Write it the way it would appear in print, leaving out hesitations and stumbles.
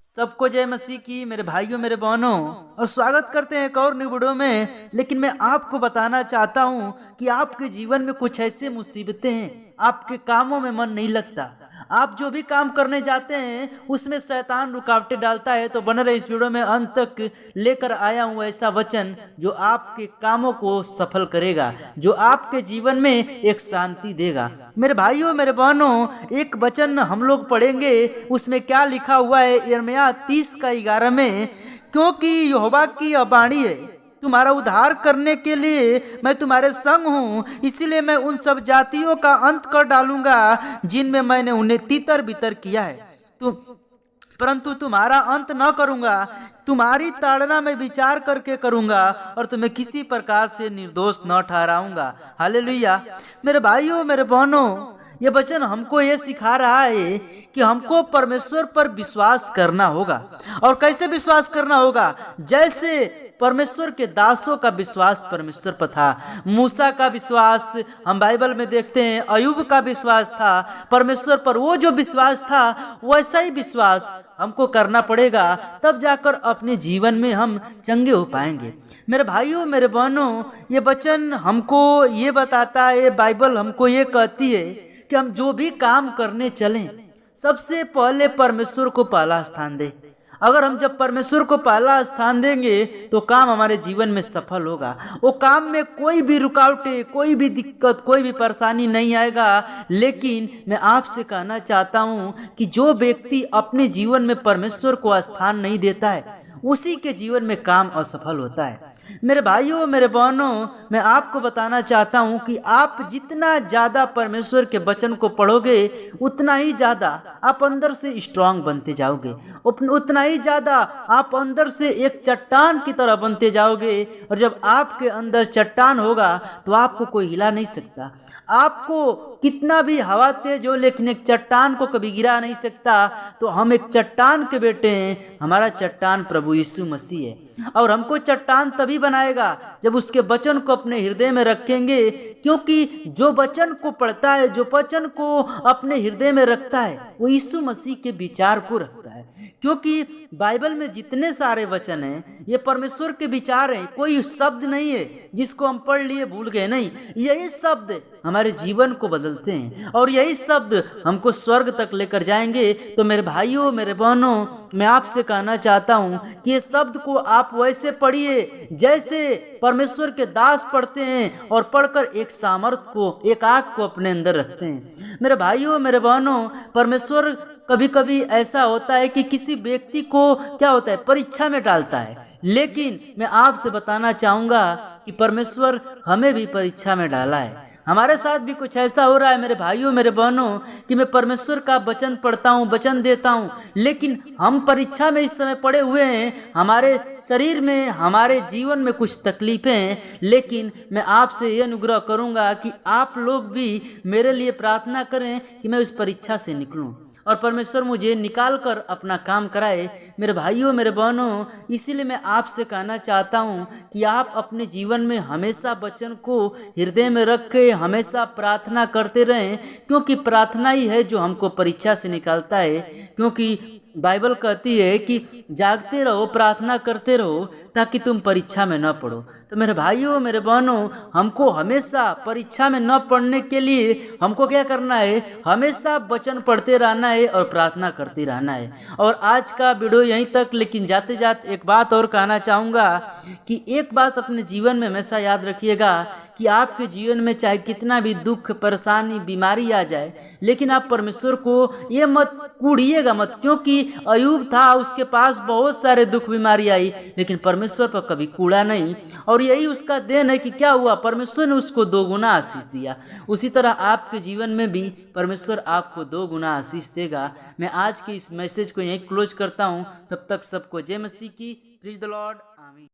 सबको जय मसीह की मेरे भाइयों मेरे बहनों, और स्वागत करते हैं एक और न्यू वीडियो में। लेकिन मैं आपको बताना चाहता हूं कि आपके जीवन में कुछ ऐसे मुसीबतें हैं, आपके कामों में मन नहीं लगता, आप जो भी काम करने जाते हैं उसमें शैतान रुकावटें डालता है। तो बने रहे इस वीडियो में, अंत तक लेकर आया हूं ऐसा वचन जो आपके कामों को सफल करेगा, जो आपके जीवन में एक शांति देगा। मेरे भाइयों मेरे बहनों, एक वचन हम लोग पढ़ेंगे, उसमें क्या लिखा हुआ है यिर्मयाह 30:11 में, क्योंकि यहोवा की वाणी है, तुम्हारा उद्धार करने के लिए मैं तुम्हारे संग हूँ, इसीलिए मैं उन सब जातियों का अंत कर डालूंगा जिनमें मैंने उन्हें तितर बितर किया है, परंतु तुम्हारा अंत न करूंगा। तुम्हारी ताड़ना में विचार करके करूंगा और तुम्हें किसी प्रकार से निर्दोष न ठहराऊंगा। हालेलुया। मेरे भाइयों मेरे बहनों, ये वचन हमको ये सिखा रहा है कि हमको परमेश्वर पर विश्वास करना होगा। और कैसे विश्वास करना होगा? जैसे परमेश्वर के दासों का विश्वास परमेश्वर पर था। मूसा का विश्वास हम बाइबल में देखते हैं, अयूब का विश्वास था परमेश्वर पर। वो जो विश्वास था वैसा ही विश्वास हमको करना पड़ेगा, तब जाकर अपने जीवन में हम चंगे हो पाएंगे। मेरे भाइयों मेरे बहनों, ये वचन हमको ये बताता है, बाइबल हमको ये कहती है कि हम जो भी काम करने चलें, सबसे पहले परमेश्वर को पहला स्थान दें। अगर हम जब परमेश्वर को पहला स्थान देंगे तो काम हमारे जीवन में सफल होगा। वो काम में कोई भी रुकावटें, कोई भी दिक्कत, कोई भी परेशानी नहीं आएगा। लेकिन मैं आपसे कहना चाहता हूँ कि जो व्यक्ति अपने जीवन में परमेश्वर को स्थान नहीं देता है, उसी के जीवन में काम असफल होता है। मेरे भाइयों मेरे बहनों, मैं आपको बताना चाहता हूं कि आप जितना ज्यादा परमेश्वर के वचन को पढ़ोगे, उतना ही ज्यादा आप अंदर से स्ट्रांग बनते जाओगे, उतना ही ज्यादा आप अंदर से एक चट्टान की तरह बनते जाओगे। और जब आपके अंदर चट्टान होगा तो आपको कोई हिला नहीं सकता। आपको कितना भी हवा तेज हो, लेकिन एक चट्टान को कभी गिरा नहीं सकता। तो हम एक चट्टान के बेटे हैं, हमारा चट्टान प्रभु यीशु मसीह है। और हमको चट्टान तभी बनाएगा जब उसके वचन को अपने हृदय में रखेंगे, क्योंकि जो वचन को पढ़ता है, जो वचन को अपने हृदय में रखता है, वो यीशु मसीह के विचार को रखता है। क्योंकि बाइबल में जितने सारे वचन हैं, ये परमेश्वर के विचार हैं। कोई शब्द नहीं है जिसको हम पढ़ लिए भूल गए, नहीं, यही शब्द हमारे जीवन को बदलते हैं और यही शब्द हमको स्वर्ग तक लेकर जाएंगे। तो मेरे भाइयों मेरे बहनों, मैं आपसे कहना चाहता हूं कि ये शब्द को आप वैसे पढ़िए जैसे परमेश्वर के दास पढ़ते हैं, और पढ़कर एक सामर्थ को, एक आग को अपने अंदर रखते हैं। मेरे भाइयों मेरे बहनों, परमेश्वर कभी कभी ऐसा होता है कि किसी व्यक्ति को क्या होता है, परीक्षा में डालता है। लेकिन मैं आपसे बताना चाहूंगा कि परमेश्वर हमें भी परीक्षा में डाला है। हमारे साथ भी कुछ ऐसा हो रहा है मेरे भाइयों मेरे बहनों कि मैं परमेश्वर का वचन पढ़ता हूँ, वचन देता हूँ, लेकिन हम परीक्षा में इस समय पड़े हुए हैं। हमारे शरीर में, हमारे जीवन में कुछ तकलीफें हैं। लेकिन मैं आपसे ये अनुग्रह करूँगा कि आप लोग भी मेरे लिए प्रार्थना करें कि मैं उस परीक्षा से निकलूँ और परमेश्वर मुझे निकाल कर अपना काम कराए। मेरे भाइयों मेरे बहनों, इसीलिए मैं आपसे कहना चाहता हूँ कि आप अपने जीवन में हमेशा वचन को हृदय में रख के हमेशा प्रार्थना करते रहें, क्योंकि प्रार्थना ही है जो हमको परीक्षा से निकालता है। क्योंकि बाइबल कहती है कि जागते रहो, प्रार्थना करते रहो, ताकि तुम परीक्षा में न पढ़ो। तो मेरे भाइयों मेरे बहनों, हमको हमेशा परीक्षा में न पढ़ने के लिए हमको क्या करना है? हमेशा वचन पढ़ते रहना है और प्रार्थना करते रहना है। और आज का वीडियो यहीं तक, लेकिन जाते जाते एक बात और कहना चाहूँगा कि एक बात अपने जीवन में हमेशा याद रखिएगा कि आपके जीवन में चाहे कितना भी दुख, परेशानी, बीमारी आ जाए, लेकिन आप परमेश्वर को ये मत कूड़िएगा मत। क्योंकि अयूब था, उसके पास बहुत सारे दुख बीमारी आई, लेकिन परमेश्वर पर कभी कूड़ा नहीं। और यही उसका देन है कि क्या हुआ, परमेश्वर ने उसको 2 गुना आशीष दिया। उसी तरह आपके जीवन में भी परमेश्वर आपको 2 गुना आशीष देगा। मैं आज के इस मैसेज को यहीं क्लोज करता हूँ। तब तक सबको जय मसीह की। Praise the Lord. आमीन।